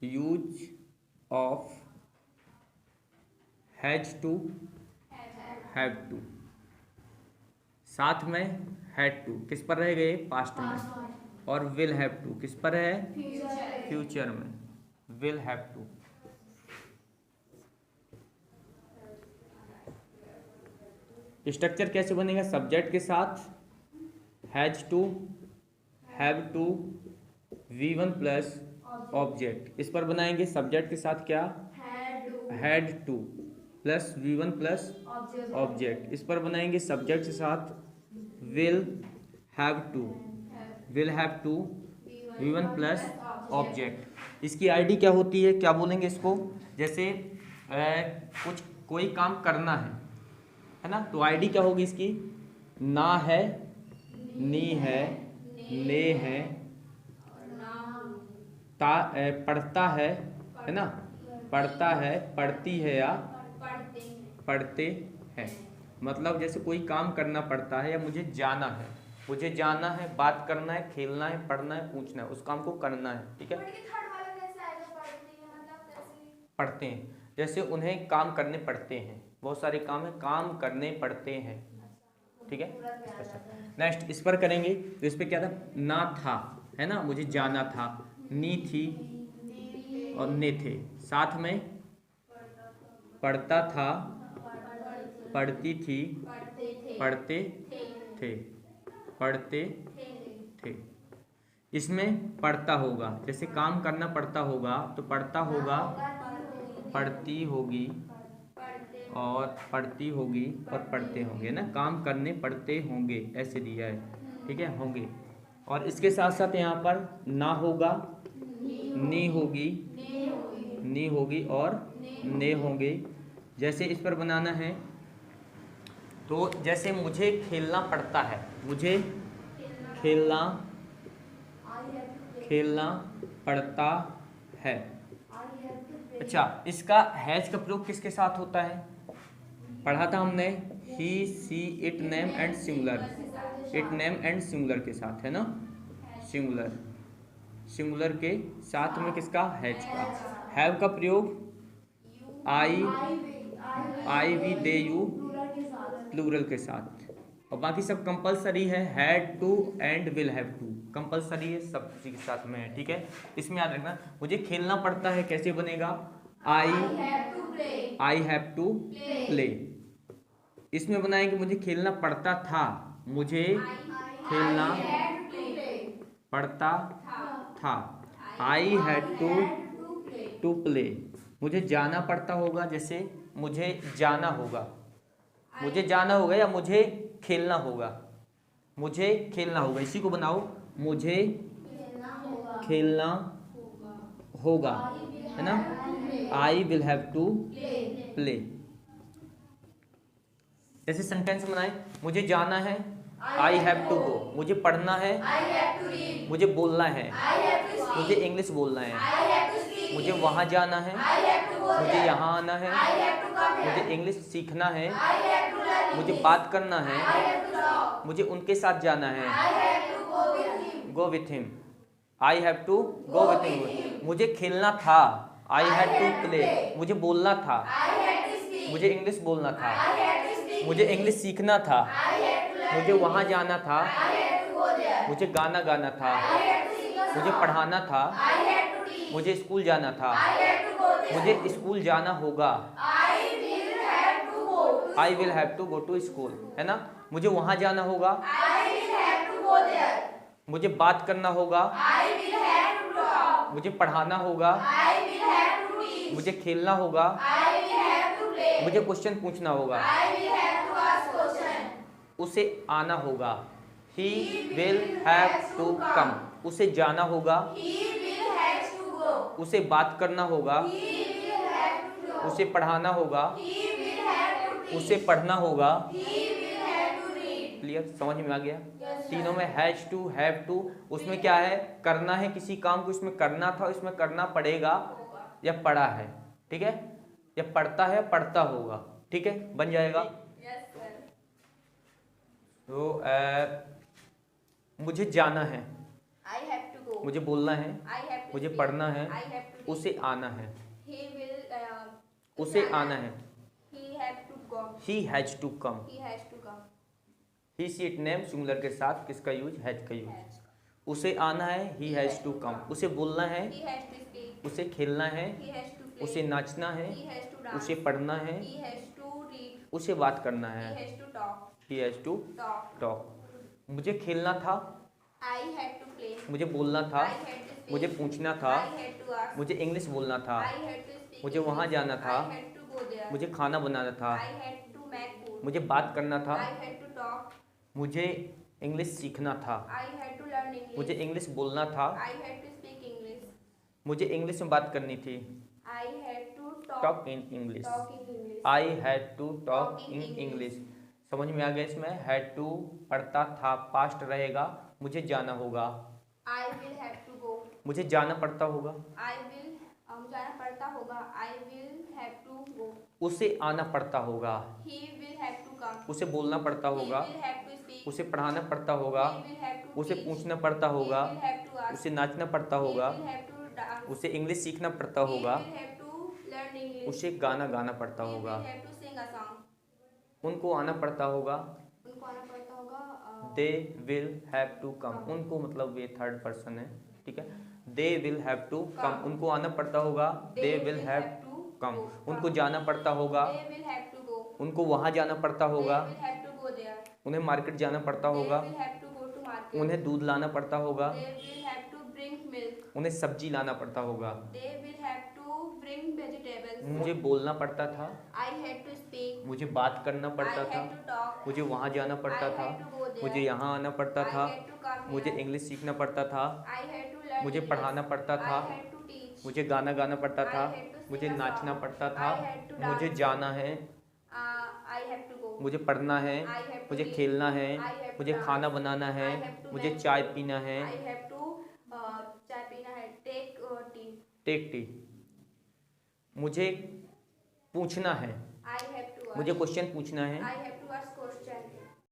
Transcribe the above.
Use of has to, have to, साथ में had to किस पर रह गए, पास्ट में, और विल हैव टू किस पर है, फ्यूचर में, विल हैव टू। स्ट्रक्चर कैसे बनेगा, सब्जेक्ट के साथ has to, have to, V1 plus object, इस पर बनाएंगे सब्जेक्ट के साथ क्या, had to plus V1 plus object, इस पर बनाएंगे सब्जेक्ट के साथ will have to, will have to, V1 plus object. इसकी आईडी क्या होती है, क्या बोलेंगे इसको, जैसे कुछ कोई काम करना है ना, तो आईडी क्या होगी इसकी, ना है, नी है, ने है, पढ़ता है ना, पढ़ता है, पढ़ती है या पढ़ते हैं। मतलब जैसे कोई काम करना पड़ता है या मुझे जाना है, मुझे जाना है, बात करना है, खेलना है, पढ़ना है, पूछना है, उस काम को करना है, ठीक है। पढ़ते हैं, जैसे उन्हें काम करने पड़ते हैं, बहुत सारे काम है, काम करने पड़ते हैं, ठीक है। नेक्स्ट इस पर करेंगे, तो इस पर क्या था, ना था है ना, मुझे जाना था, नी थी और ने थे, साथ में पढ़ता था, पढ़ती थी, पढ़ते थे, पढ़ते थे। इसमें पढ़ता होगा, जैसे काम करना पड़ता होगा तो पढ़ता होगा, पढ़ती होगी और पढ़ती होगी और पढ़ते होंगे ना, काम करने पड़ते होंगे ऐसे दिया है, ठीक है, होंगे। और इसके साथ साथ यहाँ पर ना होगा, नी होगी, नी होगी और ने होंगे। जैसे इस पर बनाना है, तो जैसे मुझे खेलना पड़ता है, मुझे खेलना पड़ता है। अच्छा, इसका हैज का प्रयोग किसके साथ होता है, पढ़ा था हमने, he, she, it, name and singular, it, name and singular के साथ है ना, सिंगुलर, सिंगुलर के साथ में किसका, हैज का। हैव का प्रयोग I, we, they, you, plural के साथ, और बाकी सब कंपलसरी है, had to and will have to compulsory है, सब किसी के साथ में है, ठीक है। इसमें याद रखना, मुझे खेलना पड़ता है कैसे बनेगा, आई हैव टू प्ले। इसमें बनाएंगे मुझे खेलना पड़ता था, मुझे खेलना पड़ता था, आई हैड टू प्ले। मुझे जाना पड़ता होगा, जैसे मुझे जाना होगा, मुझे जाना होगा या मुझे खेलना होगा, मुझे खेलना होगा, इसी को बनाओ, मुझे खेलना होगा, है ना, I will have to play. जैसे सेंटेंस बनाए, मुझे जाना है, आई हैव टू गो, मुझे पढ़ना है, मुझे बोलना है, मुझे इंग्लिश बोलना है, मुझे वहाँ जाना है, मुझे यहाँ आना है, मुझे इंग्लिश सीखना है, मुझे बात करना है, मुझे उनके साथ जाना है, go with him, I have to go with him. मुझे खेलना था, आई हैड टू प्ले, मुझे बोलना था, मुझे इंग्लिश बोलना था, मुझे इंग्लिश सीखना था, मुझे वहाँ जाना था, मुझे गाना गाना था, मुझे पढ़ाना था, मुझे स्कूल जाना था, मुझे स्कूल जाना होगा, I will have to go to school, है ना, मुझे वहाँ जाना होगा, मुझे बात करना होगा, मुझे पढ़ाना होगा, मुझे खेलना होगा, मुझे क्वेश्चन पूछना होगा, उसे आना होगा, he will have to come, उसे जाना होगा, उसे बात करना होगा, उसे पढ़ाना होगा, उसे पढ़ना होगा। क्लियर, समझ में आ गया। तीनों में हैज टू, हैव टू, उसमें क्या है, करना है किसी काम को, इसमें करना था, इसमें करना पड़ेगा या पड़ा है, ठीक है, या पढ़ता है, पढ़ता होगा, ठीक है, बन जाएगा। तो मुझे जाना है, I have to go, मुझे बोलना है, I have to मुझे speak, पढ़ना है, I have to read, उसे आना है, he will उसे आना है, he have to come, he has to come, he has to come, he she it name singular के साथ किसका यूज, हैज का यूज, has, उसे आना है, he has to come, उसे बोलना है, he has to speak, उसे खेलना है, he has to play, उसे नाचना है, he has to dance, उसे पढ़ना है, he has to read, उसे बात करना he है, has to talk, he has to talk, talk, मुझे खेलना था, I had to play, मुझे बोलना था, I had to speak, मुझे पूछना था, I had to ask, मुझे इंग्लिश बोलना था, I had to speak मुझे वहाँ English, जाना था, I had to go there, मुझे खाना बनाना था, I had to make food, मुझे बात करना था, I had to talk, मुझे इंग्लिश सीखना था, I had to learn English, मुझे इंग्लिश बोलना था, I had to speak English, मुझे इंग्लिश में बात करनी थी, I had to talk in English, talk in English, I had to talk Talk in in English. English. समझ में आ गया इसमें, हैड टू पढ़ता था, पास्ट रहेगा, मुझे जाना होगा, I will have to go, मुझे जाना पड़ता होगा, I will जाना पड़ता होगा, I will have to go, उसे आना पड़ता होगा, he will have to come, उसे बोलना पड़ता he होगा, will have to speak, उसे पढ़ाना पड़ता होगा, he will have to उसे teach, पूछना पड़ता he होगा, will have to ask, उसे नाचना पड़ता he होगा, will have to dance, उसे इंग्लिश सीखना पड़ता he होगा, will have to learn English, उसे गाना गाना पड़ता he होगा, will have to sing a song, उनको आना पड़ता होगा, उनको आना पड़ता होगा, they will have to come, उनको मतलब ये थर्ड पर्सन है, ठीक है, they will have to come, उनको आना पड़ता होगा, दे विल हैव कम, उनको जाना पड़ता होगा, they will have to go, उनको वहाँ जाना पड़ता होगा, they will have to go there, उन्हें मार्केट जाना पड़ता they होगा, will have to go to market, उन्हें दूध लाना पड़ता होगा, they will have to bring milk, उन्हें सब्जी लाना पड़ता होगा, they will have to bring vegetables, मुझे बोलना पड़ता था, I had to speak, मुझे बात करना I पड़ता था, had to talk, मुझे वहाँ जाना पड़ता I था, had to go there, मुझे यहाँ आना पड़ता I था, had to come मुझे here, इंग्लिश सीखना पड़ता था, I had to learn मुझे English, पढ़ाना पड़ता था, I had to teach, मुझे गाना गाना पड़ता था, I had to sing मुझे a नाचना song, पड़ता था, I had to dance, मुझे जाना है, I have to go, मुझे पढ़ना है, I have to मुझे read, खेलना है, I have to मुझे dance, खाना बनाना है, I have to मुझे make चाय food, पीना है, I have to चाय पीना है, take tea, टेक टी, मुझे पूछना है, I have to ask, मुझे क्वेश्चन पूछना है, I have to ask